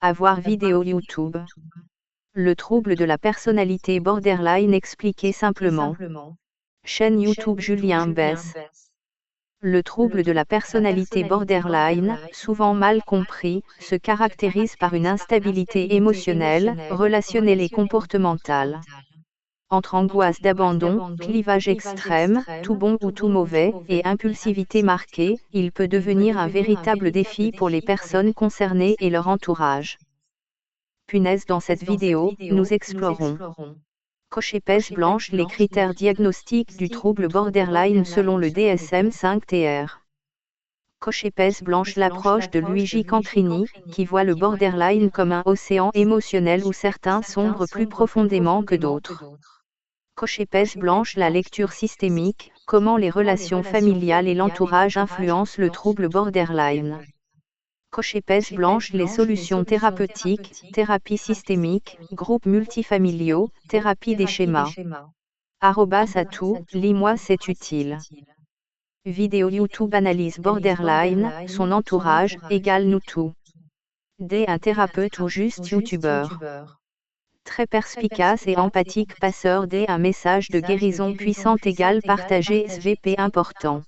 Avoir vidéo YouTube. Le trouble de la personnalité borderline expliqué simplement. Chaîne YouTube Julien Bess. Le trouble de la personnalité borderline, souvent mal compris, se caractérise par une instabilité émotionnelle, relationnelle et comportementale. Entre angoisse d'abandon, clivage extrême, tout bon ou tout mauvais, et impulsivité marquée, il peut devenir un véritable défi pour les personnes concernées et leur entourage. Punaise, dans cette vidéo, nous explorons. Coche épaisse blanche, les critères diagnostiques du trouble borderline selon le DSM-5-TR. Coche épaisse blanche, l'approche de Luigi Cancrini, qui voit le borderline comme un océan émotionnel où certains sombrent plus profondément que d'autres. Coche épaisse blanche, la lecture systémique, comment les relations familiales et l'entourage influencent le trouble borderline. Coche épaisse blanche, les solutions thérapeutiques, thérapie systémique, groupes multifamiliaux, thérapie des schémas. @atout, lis-moi, c'est utile. Vidéo YouTube analyse borderline, son entourage, égale nous tout. D, un thérapeute ou juste youtubeur. Très perspicace et empathique passeur D, un message de guérison puissante égale partager SVP important.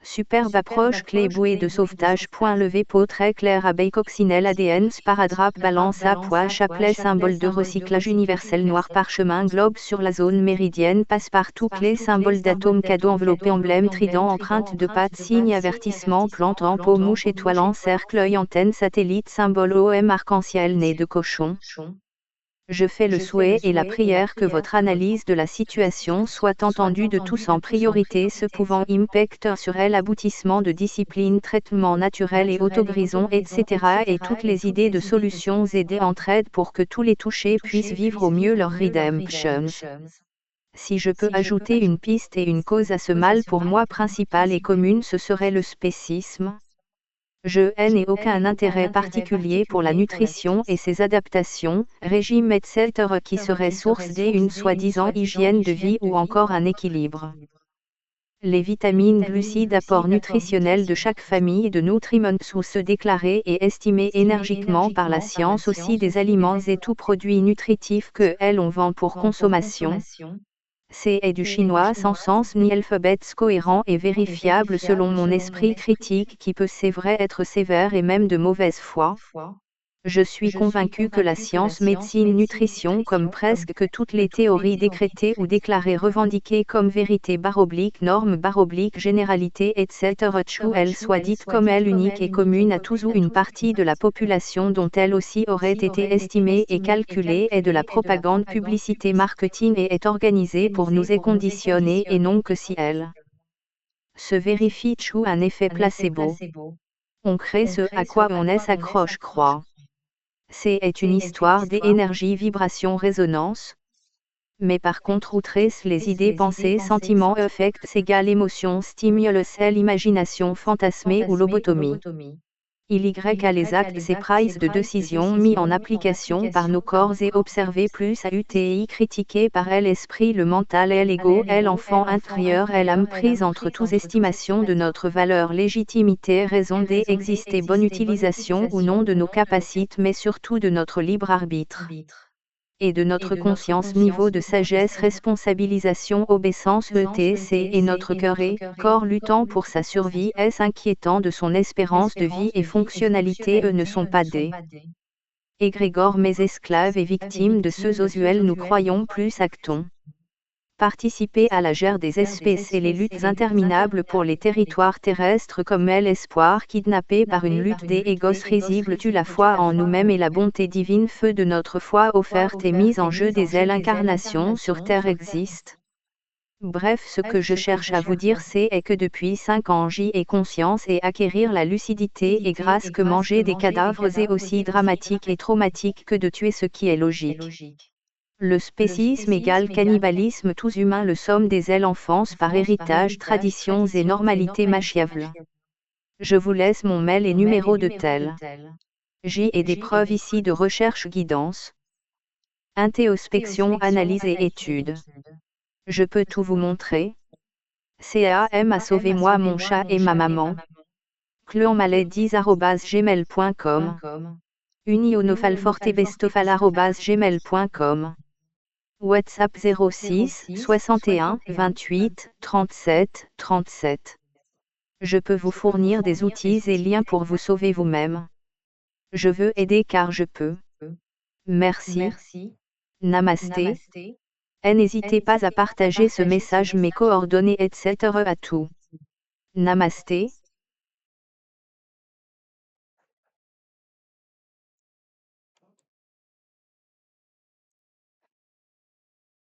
Superbe approche clé bouée de sauvetage point levé peau très claire abeille coccinelle ADN sparadrap balance à poids chapelet symbole de recyclage universel noir parchemin globe sur la zone méridienne passe-partout clé symbole d'atome cadeau enveloppé emblème trident empreinte de patte signe avertissement plante en pot mouche étoile en cercle œil antenne satellite symbole OM arc-en-ciel nez de cochon. Je fais le souhait et la prière que votre analyse de la situation soit entendue de tous en priorité ce pouvant impact sur elle aboutissement de discipline traitement naturel et autogrison etc. et toutes les idées de solutions aidées entraide pour que tous les touchés puissent vivre au mieux leur redemption. Si je peux ajouter une piste et une cause à ce mal pour moi principale et commune ce serait le spécisme. Je n'ai aucun intérêt particulier pour la nutrition et ses adaptations, régime etc. qui serait source d'une soi-disant hygiène de vie ou encore un équilibre. Les vitamines glucides apport nutritionnel de chaque famille de nutriments ou se déclarer et estimer énergiquement par la science aussi des aliments et tout produit nutritif que on vend pour consommation. C'est du chinois sans sens ni alphabets cohérent et vérifiable selon mon esprit critique qui peut c'est vrai être sévère et même de mauvaise foi. Je suis convaincu que la science médecine nutrition comme presque que toutes les théories décrétées ou déclarées revendiquées comme vérité norme généralité etc. elle soit dite comme elle unique et commune à tous ou une partie de la population dont elle aussi aurait été estimée et calculée est de la propagande publicité marketing et est organisée pour nous et conditionner et non que si elle se vérifie un effet placebo. On crée ce à quoi on s'accroche croit. C'est une histoire d'énergie, vibration, résonance. Mais par contre, outrées les idées, pensées, sentiments, affects égale émotion, stimule l'imagination fantasmée ou lobotomie. Il y a les actes et prises de décision mis en application par nos corps et observés plus à UTI critiqués par l'esprit, le mental et l'ego, l'enfant intérieur, l'âme prise entre tous estimation de notre valeur, légitimité, raison d'exister, bonne utilisation ou non de nos capacités mais surtout de notre libre arbitre. Et de notre conscience, niveau de sagesse, responsabilisation, obéissance, etc. et notre cœur et corps luttant pour sa survie, est-ce inquiétant de son espérance de vie et fonctionnalité ne sont pas des égrégores mais esclaves et victimes de ceux auxquels nous croyons plus actons. Participer à la guerre des espèces et les luttes interminables pour les territoires terrestres comme l'espoir kidnappé par une lutte des égos risibles tue la foi en nous-mêmes et la bonté divine feu de notre foi offerte et mise en jeu des incarnations sur terre existe. Bref, ce que je cherche à vous dire c'est que depuis 5 ans j'y ai conscience et acquérir la lucidité et grâce que manger des cadavres est aussi dramatique et traumatique que de tuer ce qui est logique. Le spécisme égale cannibalisme tous humains le somme des enfance par héritage, traditions et normalités machiables. Je vous laisse mon mail et numéro de tel. J'y ai des preuves ici de recherche guidance. Introspection, analyse et étude. Je peux tout vous montrer. CAM a sauvé moi mon chat et ma maman. Cleonmalet10@gmail.com unionofalfortebestofal@gmail.com. WhatsApp 06 61 28 37 37. Je peux vous fournir des outils et liens pour vous sauver vous-même. Je veux aider car je peux. Merci. Namasté. Et n'hésitez pas à partager ce message, mes coordonnées, etc. à tout. Namasté.